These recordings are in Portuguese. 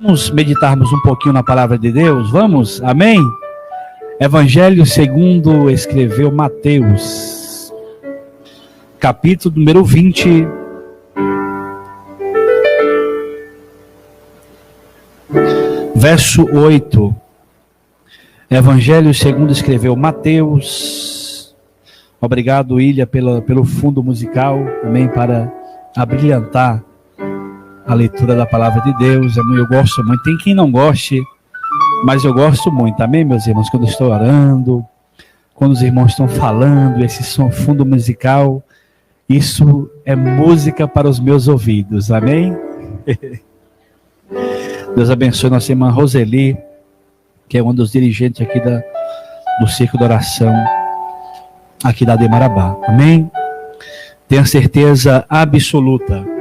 Vamos meditarmos um pouquinho na palavra de Deus? Vamos? Amém? Evangelho segundo escreveu Mateus, capítulo número 20, verso 8. Evangelho segundo escreveu Mateus. Obrigado, Ilha, pelo fundo musical, também para abrilhantar a leitura da palavra de Deus. Eu gosto muito. Tem quem não goste, mas eu gosto muito. Amém, meus irmãos? Quando eu estou orando, quando os irmãos estão falando, esse som fundo musical, isso é música para os meus ouvidos. Amém? Deus abençoe nossa irmã Roseli, que é um dos dirigentes aqui do Circo da Oração, aqui da Demarabá. Amém? Tenha certeza absoluta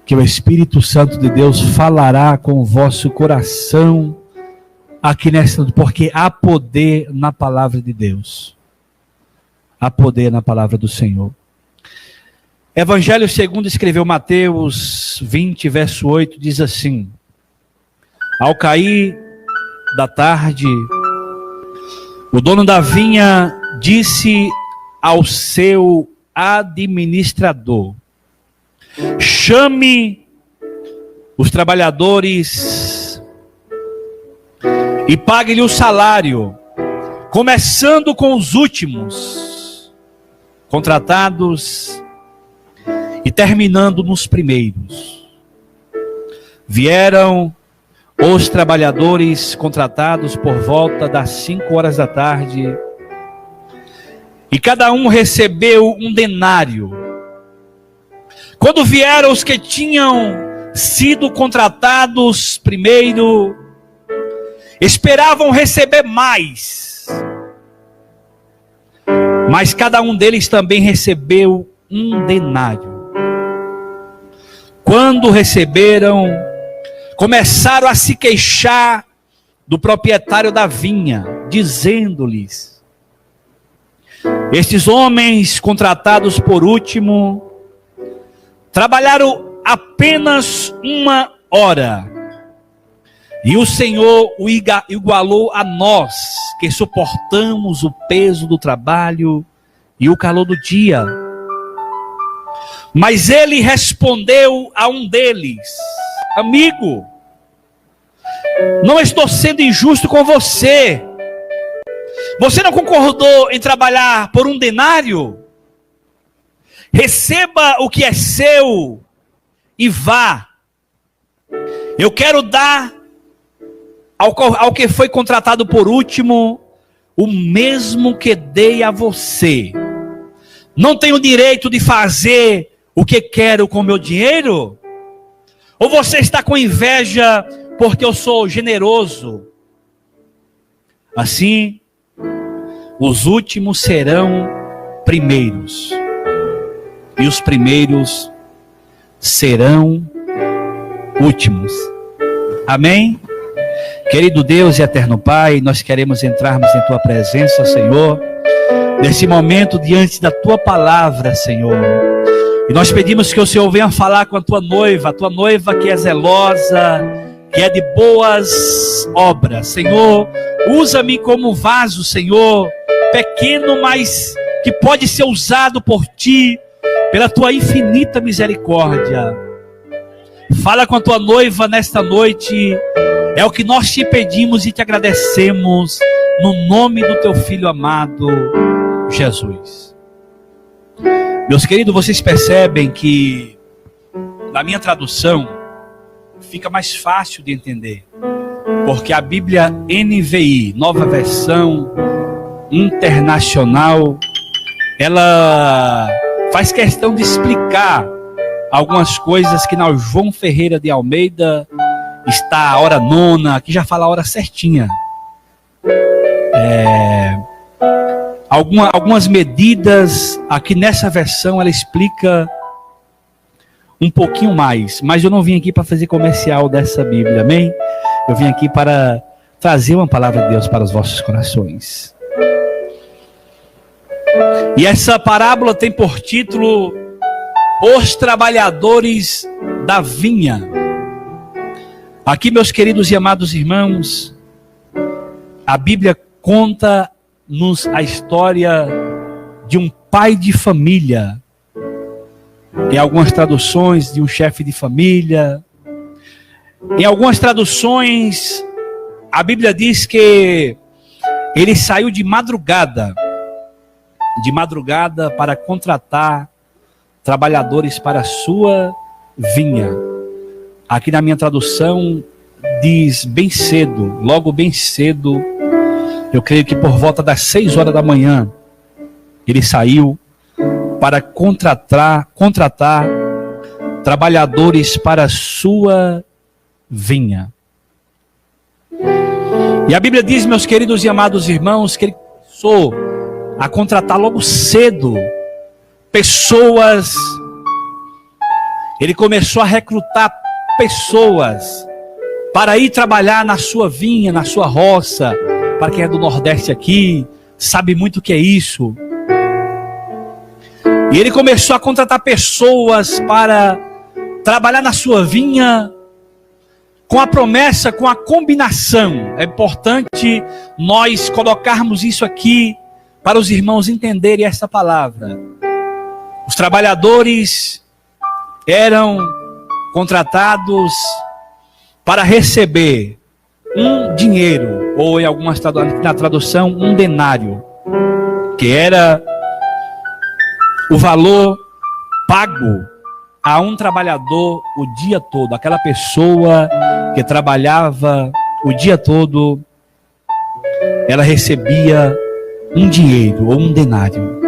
que o Espírito Santo de Deus falará com o vosso coração aqui nessa, porque há poder na palavra de Deus. Há poder na palavra do Senhor. Evangelho segundo escreveu Mateus 20, verso 8, diz assim: ao cair da tarde, o dono da vinha disse ao seu administrador: chame os trabalhadores e pague-lhe o salário, começando com os últimos contratados e terminando nos primeiros. Vieram os trabalhadores contratados por volta das 5 horas da tarde, e cada um recebeu um denário. Quando vieram os que tinham sido contratados primeiro, esperavam receber mais, mas cada um deles também recebeu um denário. Quando receberam, começaram a se queixar do proprietário da vinha, dizendo-lhes: estes homens contratados por último trabalharam apenas 1 hora, e o Senhor o igualou a nós, que suportamos o peso do trabalho e o calor do dia. Mas ele respondeu a um deles: amigo, não estou sendo injusto com você. Você não concordou em trabalhar por um denário? Receba o que é seu e vá. Eu quero dar ao que foi contratado por último o mesmo que dei a você. Não tenho direito de fazer o que quero com o meu dinheiro? Ou você está com inveja porque eu sou generoso? Assim, os últimos serão primeiros, e os primeiros serão últimos. Amém? Querido Deus e eterno Pai, nós queremos entrarmos em Tua presença, Senhor, nesse momento diante da Tua palavra, Senhor. E nós pedimos que o Senhor venha falar com a Tua noiva que é zelosa, que é de boas obras. Senhor, usa-me como vaso, Senhor, pequeno, mas que pode ser usado por Ti, pela Tua infinita misericórdia. Fala com a Tua noiva nesta noite, é o que nós Te pedimos e Te agradecemos, no nome do Teu Filho amado, Jesus. Meus queridos, vocês percebem que na minha tradução fica mais fácil de entender, porque a Bíblia NVI, Nova Versão Internacional, ela faz questão de explicar algumas coisas que na João Ferreira de Almeida está a hora 9, aqui já fala a hora certinha. Algumas medidas, aqui nessa versão ela explica um pouquinho mais, mas eu não vim aqui para fazer comercial dessa Bíblia, amém? Eu vim aqui para trazer uma palavra de Deus para os vossos corações. E essa parábola tem por título Os Trabalhadores da Vinha. Aqui, meus queridos e amados irmãos, a Bíblia conta-nos a história de um pai de família. Em algumas traduções, de um chefe de família. Em algumas traduções, a Bíblia diz que ele saiu de madrugada para contratar trabalhadores para a sua vinha. Aqui na minha tradução diz bem cedo, logo bem cedo, eu creio que por volta das 6 horas da manhã, ele saiu para contratar trabalhadores para a sua vinha. E a Bíblia diz, meus queridos e amados irmãos, que ele começou a contratar logo cedo pessoas. Ele começou a recrutar pessoas para ir trabalhar na sua vinha, na sua roça. Para quem é do Nordeste aqui, sabe muito o que é isso. E ele começou a contratar pessoas para trabalhar na sua vinha, com a promessa, com a combinação. É importante nós colocarmos isso aqui para os irmãos entenderem essa palavra. Os trabalhadores eram contratados para receber um dinheiro, ou em algumas na tradução, um denário, que era o valor pago a um trabalhador o dia todo. Aquela pessoa que trabalhava o dia todo, ela recebia um dinheiro ou um denário.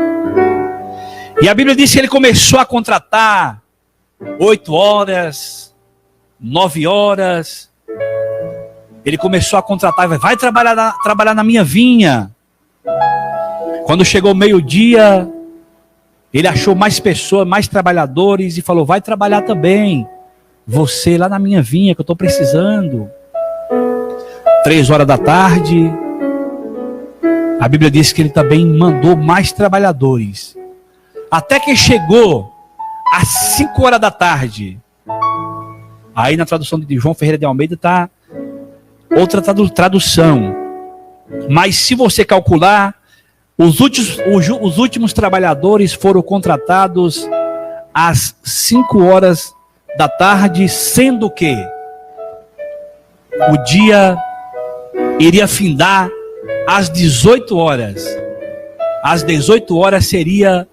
E a Bíblia diz que ele começou a contratar 8 horas, 9 horas. Ele começou a contratar, vai trabalhar na minha vinha. Quando chegou meio-dia, ele achou mais pessoas, mais trabalhadores e falou, vai trabalhar também. Você lá na minha vinha que eu estou precisando. 3 horas da tarde, a Bíblia diz que ele também mandou mais trabalhadores. Até que chegou às 5 horas da tarde. Aí na tradução de João Ferreira de Almeida está outra tradução. Mas se você calcular, os últimos trabalhadores foram contratados às 5 horas da tarde, sendo que o dia iria findar às 18 horas. Às 18 horas seria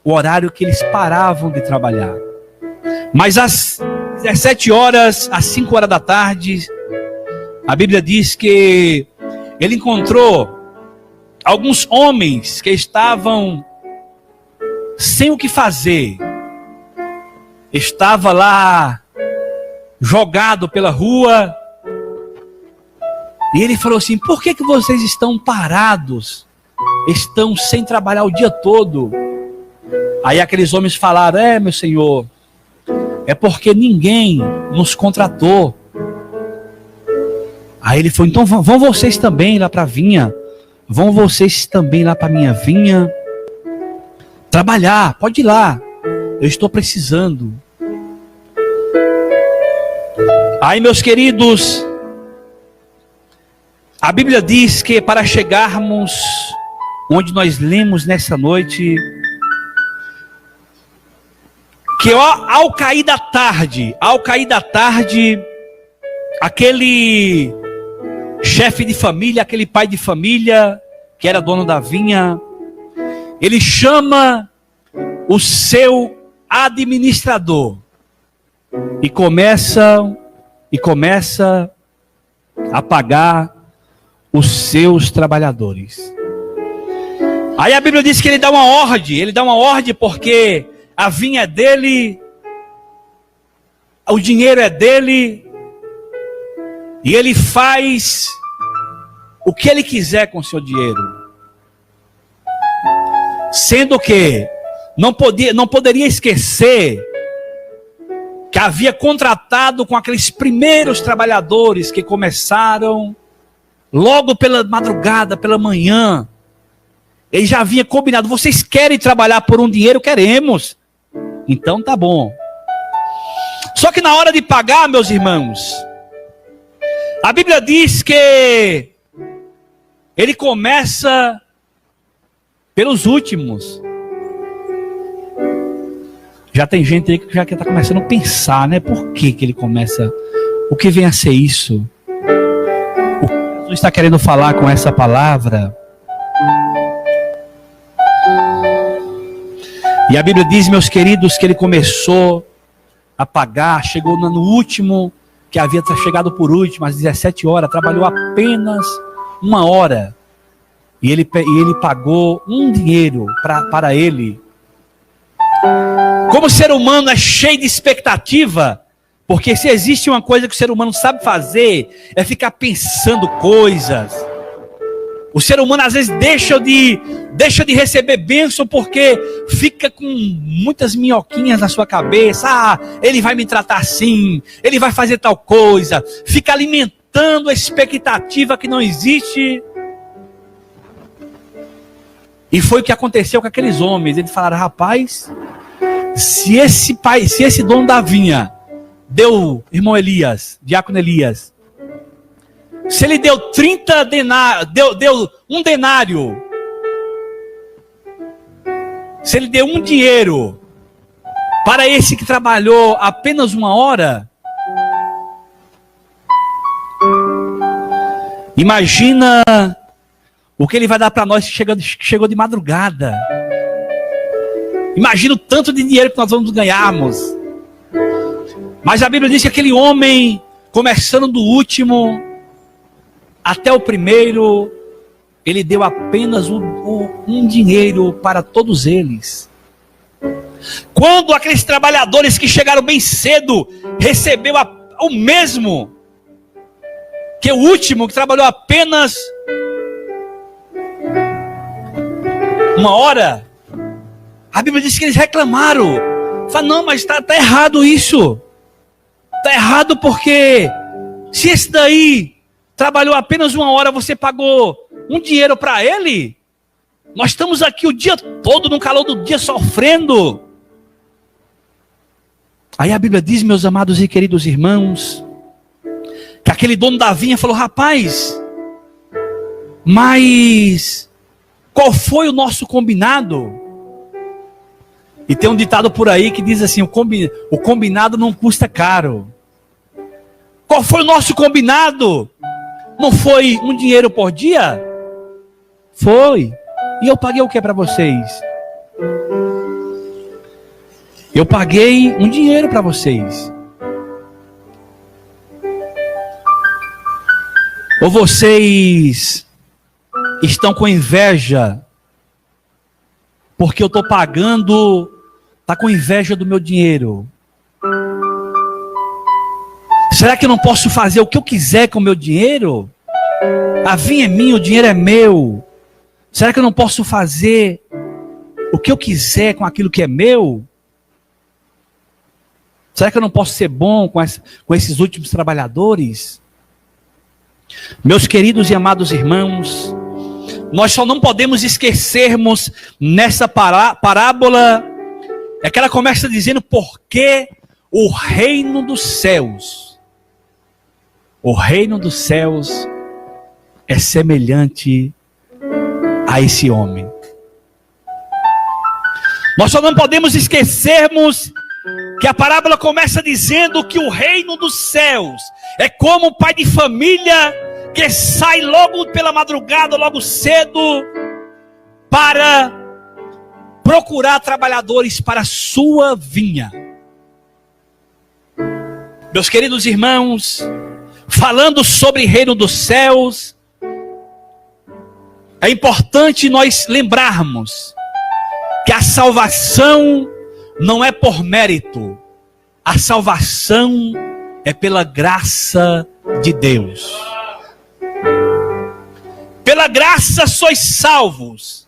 o horário que eles paravam de trabalhar. Mas às 17 horas, às 5 horas da tarde, a Bíblia diz que ele encontrou alguns homens que estavam sem o que fazer. Estava lá jogado pela rua. E ele falou assim, por que vocês estão parados? Estão sem trabalhar o dia todo. Aí aqueles homens falaram, meu senhor, é porque ninguém nos contratou. Aí ele falou, então vão vocês também lá para a vinha. Vão vocês também lá para a minha vinha trabalhar, pode ir lá, eu estou precisando. Aí, meus queridos, a Bíblia diz que para chegarmos onde nós lemos nessa noite, que ao cair da tarde, aquele chefe de família, aquele pai de família, que era dono da vinha, ele chama o seu administrador e começa a pagar os seus trabalhadores. Aí a Bíblia diz que ele dá uma ordem porque a vinha é dele, o dinheiro é dele, e ele faz o que ele quiser com o seu dinheiro. Sendo que não poderia esquecer que havia contratado com aqueles primeiros trabalhadores que começaram logo pela madrugada, pela manhã. Ele já havia combinado, vocês querem trabalhar por um dinheiro? Queremos. Então tá bom. Só que na hora de pagar, meus irmãos, A Bíblia diz que ele começa pelos últimos. Já tem gente aí que já está começando a pensar, né? Por que ele começa? O que vem a ser isso? O que Jesus está querendo falar com essa palavra? E a Bíblia diz, meus queridos, que ele começou a pagar, chegou no último, que havia chegado por último, às 17 horas, trabalhou apenas 1 hora. E ele pagou um dinheiro para ele. Como o ser humano é cheio de expectativa, porque se existe uma coisa que o ser humano sabe fazer, é ficar pensando coisas. O ser humano às vezes deixa de receber bênção porque fica com muitas minhoquinhas na sua cabeça. Ah, ele vai me tratar assim, ele vai fazer tal coisa. Fica alimentando a expectativa que não existe. E foi o que aconteceu com aqueles homens. Eles falaram, rapaz, se esse dono da vinha deu, irmão Elias, diácono Elias, se ele deu 30 denários, deu um denário, se ele deu um dinheiro para esse que trabalhou apenas 1 hora, imagina o que ele vai dar para nós que chegou de madrugada. Imagina o tanto de dinheiro que nós vamos ganharmos. Mas a Bíblia diz que aquele homem, começando do último até o primeiro, ele deu apenas um dinheiro para todos eles. Quando aqueles trabalhadores que chegaram bem cedo recebeu o mesmo que o último, que trabalhou apenas 1 hora, a Bíblia diz que eles reclamaram. Falaram, não, mas está errado isso. Está errado porque se esse daí trabalhou apenas 1 hora, você pagou um dinheiro para ele? Nós estamos aqui o dia todo, no calor do dia, sofrendo. Aí a Bíblia diz, meus amados e queridos irmãos, que aquele dono da vinha falou, rapaz, mas qual foi o nosso combinado? E tem um ditado por aí que diz assim, o combinado não custa caro. Qual foi o nosso combinado? Não foi um dinheiro por dia? Foi. E eu paguei o que para vocês? Eu paguei um dinheiro para vocês. Ou vocês estão com inveja porque eu estou pagando, está com inveja do meu dinheiro? Será que eu não posso fazer o que eu quiser com o meu dinheiro? A vinha é minha, o dinheiro é meu. Será que eu não posso fazer o que eu quiser com aquilo que é meu? Será que eu não posso ser bom com esses últimos trabalhadores? Meus queridos e amados irmãos, nós só não podemos esquecermos nessa parábola, é que ela começa dizendo porque o reino dos céus é semelhante a esse homem. Nós só não podemos esquecermos que a parábola começa dizendo que o reino dos céus é como o pai de família que sai logo pela madrugada, logo cedo, para procurar trabalhadores para a sua vinha. Meus queridos irmãos, falando sobre o reino dos céus, é importante nós lembrarmos que a salvação não é por mérito, a salvação é pela graça de Deus. Pela graça sois salvos,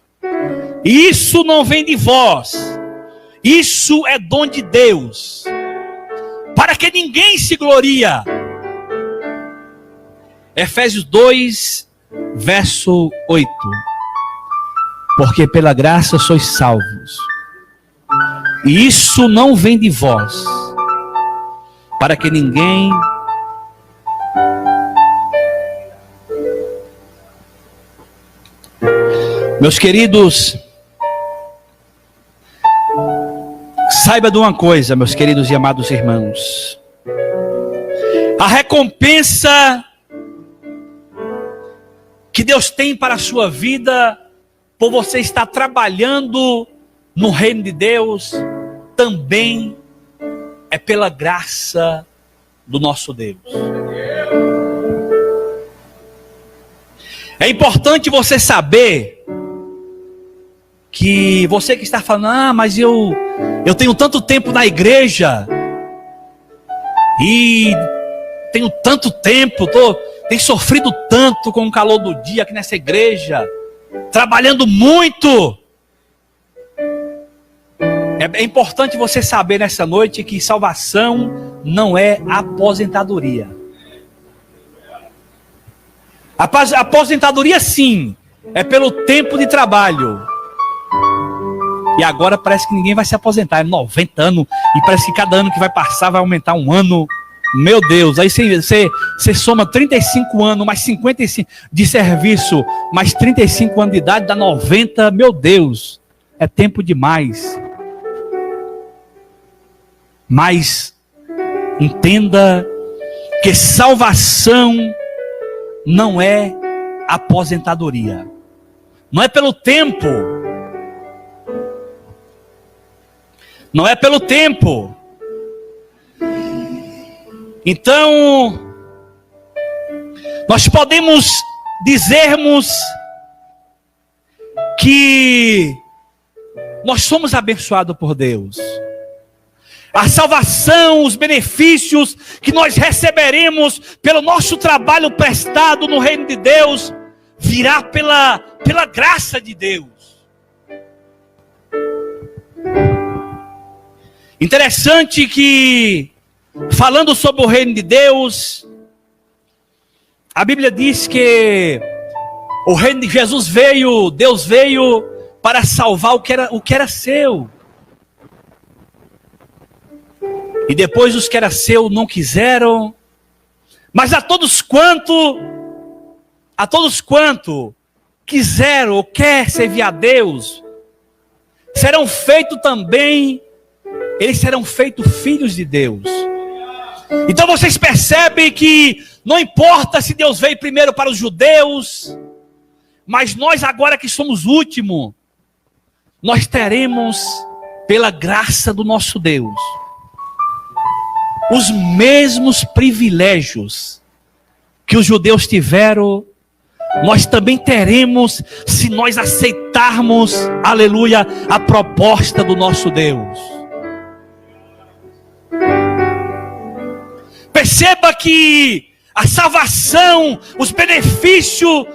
e isso não vem de vós, isso é dom de Deus, para que ninguém se gloria. Efésios 2, verso 8. Porque pela graça sois salvos, e isso não vem de vós, para que ninguém Meus queridos, saiba de uma coisa, meus queridos e amados irmãos. A recompensa que Deus tem para a sua vida, por você estar trabalhando no reino de Deus, também é pela graça do nosso Deus. É importante você saber que você que está falando, mas eu tenho tanto tempo na igreja e tenho tanto tempo, tenho sofrido tanto com o calor do dia aqui nessa igreja, trabalhando muito. É importante você saber nessa noite que salvação não é aposentadoria. Aposentadoria sim, é pelo tempo de trabalho. E agora parece que ninguém vai se aposentar, é 90 anos, e parece que cada ano que vai passar vai aumentar um ano. Meu Deus, aí você soma 35 anos, mais 55 de serviço, mais 35 anos de idade, dá 90, meu Deus, é tempo demais. Mas entenda que salvação não é aposentadoria. Não é pelo tempo. Não é pelo tempo. Então, nós podemos dizermos que nós somos abençoados por Deus. A salvação, os benefícios que nós receberemos pelo nosso trabalho prestado no reino de Deus, virá pela graça de Deus. Interessante que, falando sobre o reino de Deus, a Bíblia diz que o reino de Jesus veio, Deus veio para salvar o que era seu. E depois os que era seu não quiseram. Mas a todos quanto quiseram ou quer servir a Deus, serão feitos também, eles serão feitos filhos de Deus. Então vocês percebem que não importa se Deus veio primeiro para os judeus, mas nós agora que somos últimos, nós teremos, pela graça do nosso Deus, os mesmos privilégios que os judeus tiveram, nós também teremos, se nós aceitarmos, aleluia, a proposta do nosso Deus. Perceba que a salvação, os benefícios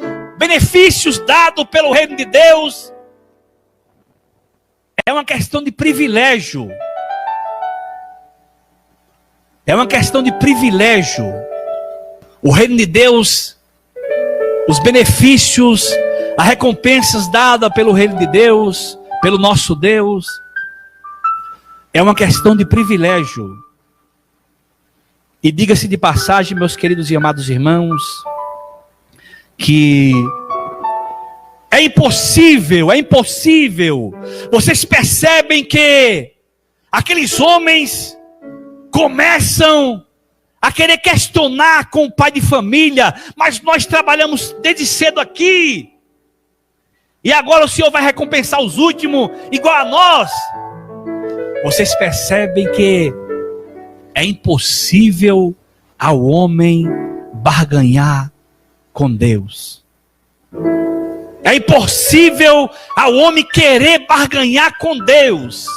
dados pelo reino de Deus, é uma questão de privilégio. É uma questão de privilégio. O reino de Deus, os benefícios, as recompensas dadas pelo reino de Deus, pelo nosso Deus, é uma questão de privilégio. E diga-se de passagem, meus queridos e amados irmãos, que é impossível. Vocês percebem que aqueles homens começam a querer questionar com o pai de família, mas nós trabalhamos desde cedo aqui, e agora o Senhor vai recompensar os últimos igual a nós. Vocês percebem que é impossível ao homem barganhar com Deus. É impossível ao homem querer barganhar com Deus.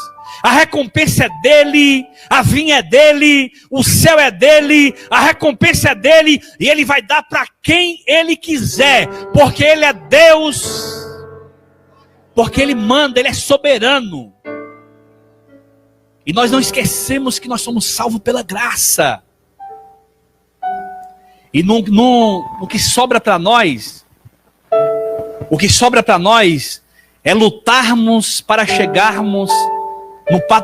A recompensa é dele, a vinha é dele, o céu é dele, a recompensa é dele, e ele vai dar para quem ele quiser, porque ele é Deus, porque ele manda, ele é soberano. E nós não esquecemos que nós somos salvos pela graça. E o que sobra para nós, é lutarmos para chegarmos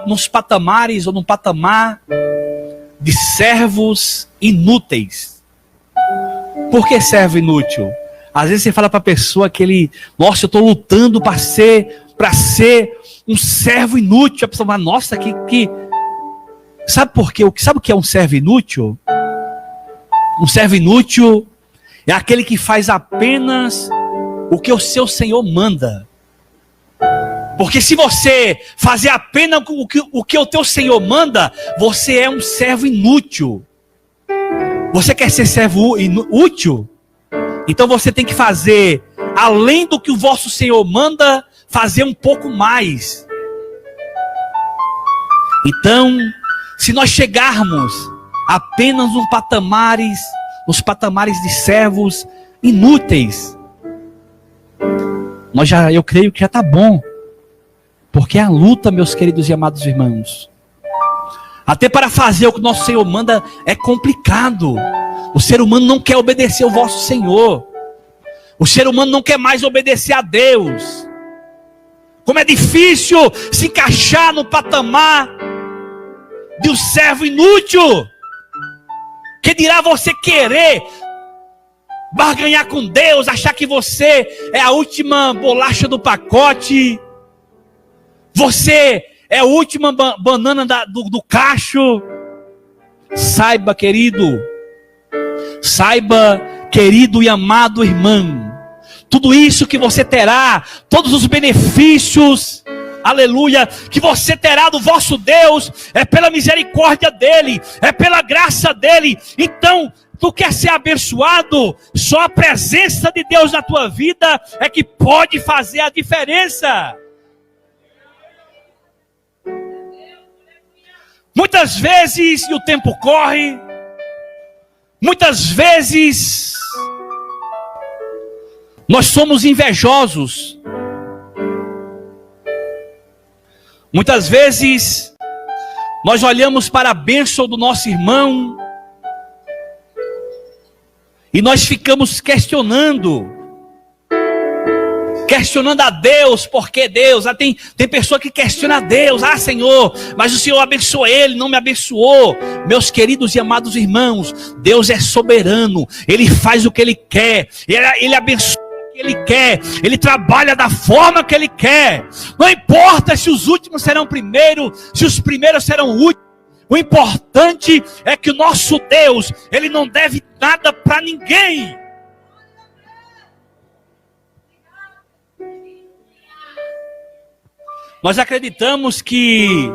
nos patamares ou no patamar de servos inúteis. Por que servo inútil? Às vezes você fala para a pessoa que ele, nossa, eu estou lutando para ser um servo inútil. A pessoa fala, nossa, que... Sabe por quê? Sabe o que é um servo inútil? Um servo inútil é aquele que faz apenas o que o seu Senhor manda. Porque se você fazer apenas o que o teu Senhor manda, você é um servo inútil. Você quer ser servo útil? Então você tem que fazer, além do que o vosso Senhor manda, fazer um pouco mais. Então, se nós chegarmos apenas nos patamares de servos inúteis, eu creio que já está bom. Porque a luta, meus queridos e amados irmãos, até para fazer o que o nosso Senhor manda é complicado. O ser humano não quer obedecer ao vosso Senhor. O ser humano não quer mais obedecer a Deus. Como é difícil se encaixar no patamar de um servo inútil. Que dirá você querer barganhar com Deus, achar que você é a última bolacha do pacote. Você é a última banana do cacho. Saiba, querido e amado irmão, tudo isso que você terá, todos os benefícios, aleluia, que você terá do vosso Deus, é pela misericórdia dele, é pela graça dele. Então, tu quer ser abençoado, só a presença de Deus na tua vida é que pode fazer a diferença. Muitas vezes, e o tempo corre, muitas vezes nós somos invejosos. Muitas vezes nós olhamos para a bênção do nosso irmão e nós ficamos questionando a Deus, porque Deus, tem pessoa que questiona a Deus, Senhor, mas o Senhor abençoou ele, não me abençoou. Meus queridos e amados irmãos, Deus é soberano, Ele faz o que Ele quer, Ele abençoa o que Ele quer, Ele trabalha da forma que Ele quer. Não importa se os últimos serão primeiros, se os primeiros serão últimos. O importante é que o nosso Deus, Ele não deve nada para ninguém. Nós acreditamos que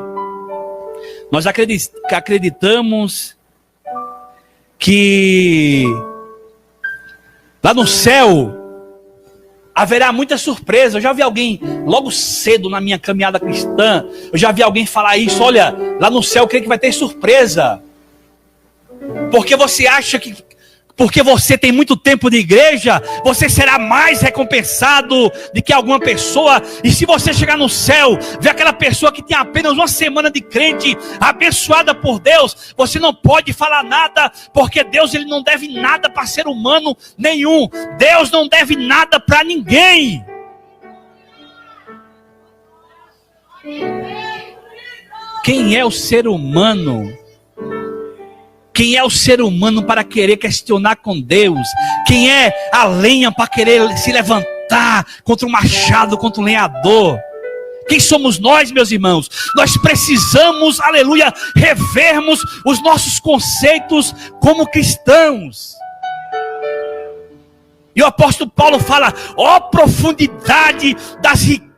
lá no céu haverá muita surpresa. Eu já vi alguém, logo cedo na minha caminhada cristã, eu já vi alguém falar isso: olha, lá no céu eu creio que vai ter surpresa. Porque você acha que, porque você tem muito tempo de igreja, você será mais recompensado do que alguma pessoa. E se você chegar no céu, ver aquela pessoa que tem apenas uma semana de crente, abençoada por Deus, você não pode falar nada, porque Deus, Ele não deve nada para ser humano nenhum. Deus não deve nada para ninguém. Quem é o ser humano? Quem é o ser humano para querer questionar com Deus? Quem é a lenha para querer se levantar contra o machado, contra o lenhador? Quem somos nós, meus irmãos? Nós precisamos, aleluia, revermos os nossos conceitos como cristãos. E o apóstolo Paulo fala: ó profundidade das riquezas,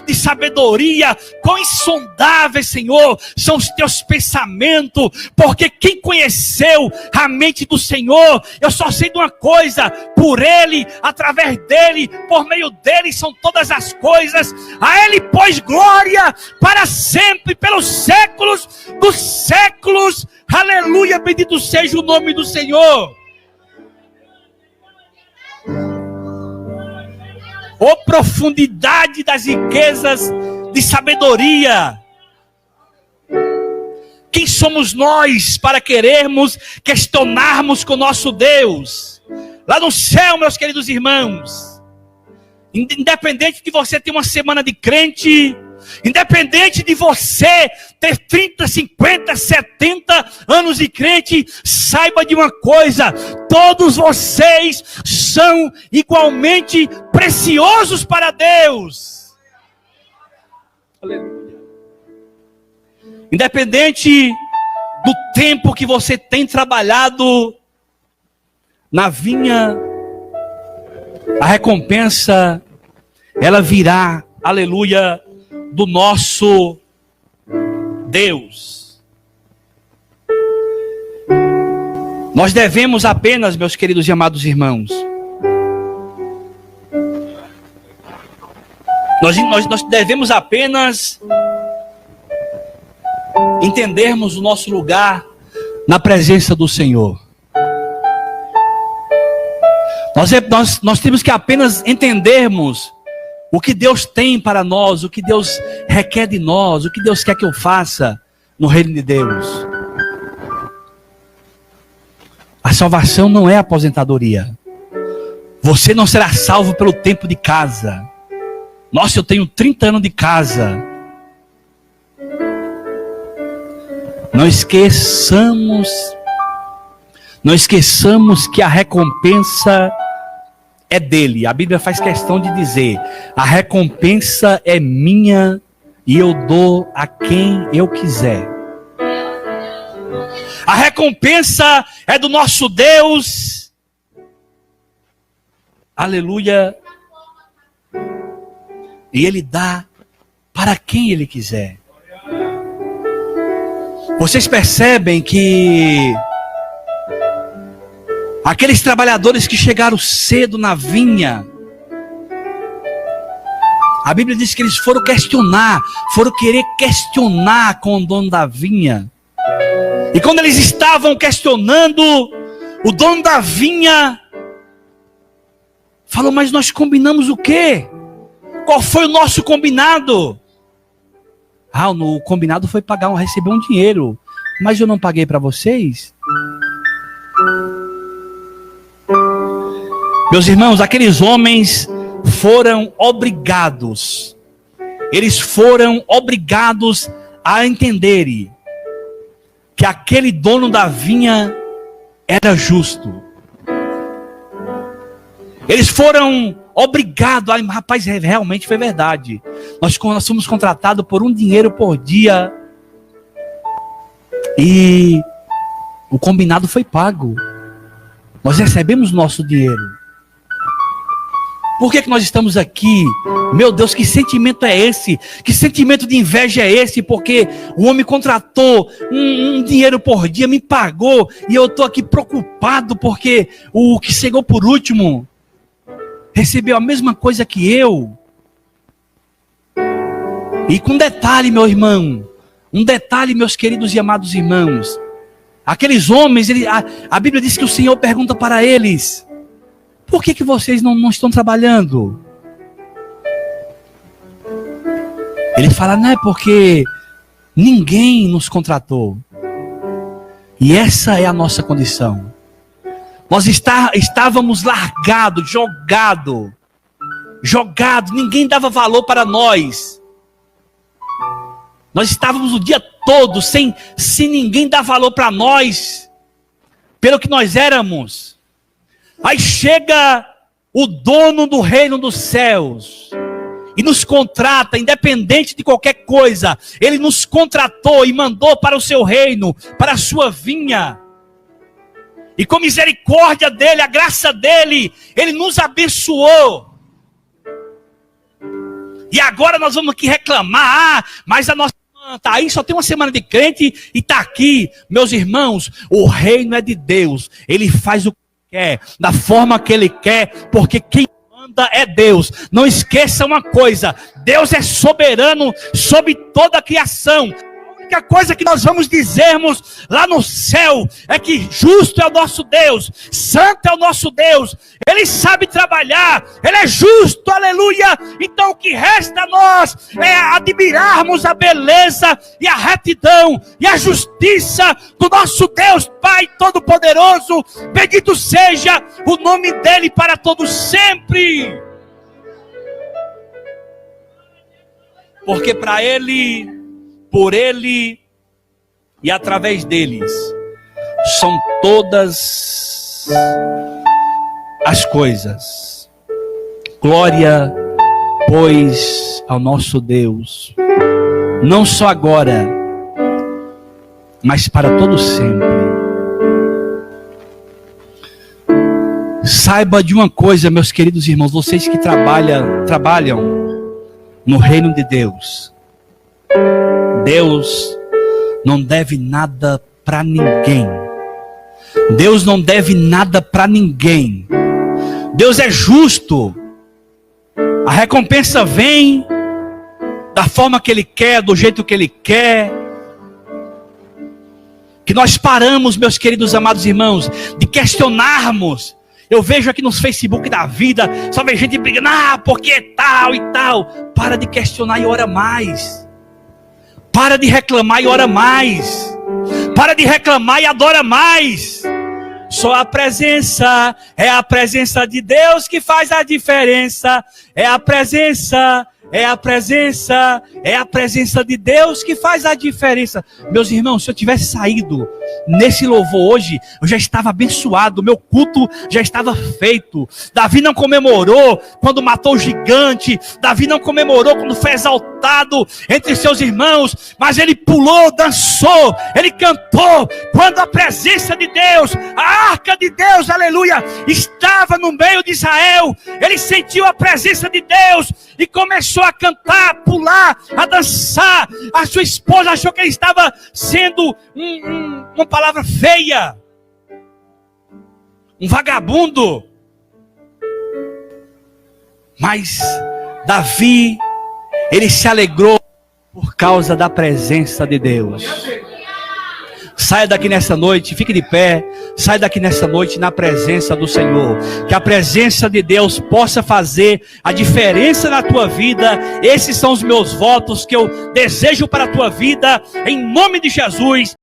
de sabedoria, quão insondáveis, Senhor, são os teus pensamentos, porque quem conheceu a mente do Senhor? Eu só sei de uma coisa: por Ele, através dEle, por meio dEle são todas as coisas. A Ele pois glória para sempre, pelos séculos dos séculos. Aleluia, bendito seja o nome do Senhor. Ó profundidade das riquezas de sabedoria. Quem somos nós para querermos questionarmos com nosso Deus? Lá no céu, meus queridos irmãos, independente de você ter uma semana de crente, Independente de você ter 30, 50, 70 anos de crente, saiba de uma coisa: todos vocês são igualmente preciosos para Deus. Aleluia. Independente do tempo que você tem trabalhado na vinha, a recompensa, ela virá, aleluia, do nosso Deus. Nós devemos apenas, meus queridos e amados irmãos, nós devemos apenas entendermos o nosso lugar na presença do Senhor. Nós temos que apenas entendermos o que Deus tem para nós, o que Deus requer de nós, o que Deus quer que eu faça no reino de Deus. A salvação não é aposentadoria. Você não será salvo pelo tempo de casa. Nossa, eu tenho 30 anos de casa. Não esqueçamos que a recompensa é dele. A Bíblia faz questão de dizer: a recompensa é minha e eu dou a quem eu quiser. A recompensa é do nosso Deus. Aleluia. E Ele dá para quem Ele quiser. Vocês percebem que aqueles trabalhadores que chegaram cedo na vinha, a Bíblia diz que eles foram querer questionar com o dono da vinha. E quando eles estavam questionando, o dono da vinha falou: mas nós combinamos o quê? Qual foi o nosso combinado? O combinado foi receber um dinheiro, mas eu não paguei para vocês. Meus irmãos, aqueles homens foram obrigados. Eles foram obrigados a entenderem que aquele dono da vinha era justo. Eles foram obrigados. Rapaz, realmente foi verdade. Nós fomos contratados por um dinheiro por dia. E o combinado foi pago. Nós recebemos nosso dinheiro. Por que nós estamos aqui? Meu Deus, que sentimento é esse? Que sentimento de inveja é esse? Porque o homem contratou um dinheiro por dia, me pagou, e eu estou aqui preocupado porque o que chegou por último recebeu a mesma coisa que eu. E com detalhe, meu irmão, um detalhe, meus queridos e amados irmãos, aqueles homens, a Bíblia diz que o Senhor pergunta para eles: por que vocês não estão trabalhando? Ele fala: não é porque ninguém nos contratou. E essa é a nossa condição. Nós estávamos largados, jogados, ninguém dava valor para nós. Nós estávamos o dia todo sem ninguém dar valor para nós, pelo que nós éramos. Aí chega o dono do reino dos céus e nos contrata, independente de qualquer coisa. Ele nos contratou e mandou para o seu reino, para a sua vinha. E com misericórdia dele, a graça dele, ele nos abençoou. E agora nós vamos aqui reclamar: mas a nossa irmã está aí, só tem uma semana de crente e está aqui. Meus irmãos, o reino é de Deus. Ele faz o que quer, da forma que Ele quer, porque quem manda é Deus. Não esqueça uma coisa: Deus é soberano sobre toda a criação. A única coisa que nós vamos dizermos lá no céu é que justo é o nosso Deus, santo é o nosso Deus, Ele sabe trabalhar, Ele é justo, aleluia. Então o que resta a nós é admirarmos a beleza e a retidão e a justiça do nosso Deus Pai Todo-Poderoso. Bendito seja o nome dEle para todos sempre. porque para Ele, por Ele e através deles são todas as coisas. Glória, pois, ao nosso Deus, não só agora, mas para todo sempre. Saiba de uma coisa, meus queridos irmãos, vocês que trabalham no reino de Deus. Deus não deve nada para ninguém. Deus não deve nada para ninguém. Deus é justo. A recompensa vem da forma que Ele quer, do jeito que Ele quer. Que nós paramos, meus queridos amados irmãos, de questionarmos. Eu vejo aqui nos Facebook da vida, só vem gente brigando, porque tal e tal. Para de questionar e ora mais. Para de reclamar e ora mais. Para de reclamar e adora mais. Só a presença, é a presença de Deus que faz a diferença. É a presença de Deus que faz a diferença. Meus irmãos, se eu tivesse saído nesse louvor hoje, eu já estava abençoado, meu culto já estava feito. Davi não comemorou quando matou o gigante, Davi não comemorou quando foi exaltado entre seus irmãos, mas ele pulou, dançou, ele cantou, quando a presença de Deus, a arca de Deus, aleluia, estava no meio de Israel. Ele sentiu a presença de Deus e começou a cantar, a pular, a dançar. A sua esposa achou que ele estava sendo uma palavra feia, um vagabundo. Mas Davi, ele se alegrou por causa da presença de Deus. Saia daqui nessa noite, fique de pé. Saia daqui nessa noite na presença do Senhor. Que a presença de Deus possa fazer a diferença na tua vida. Esses são os meus votos que eu desejo para a tua vida, em nome de Jesus.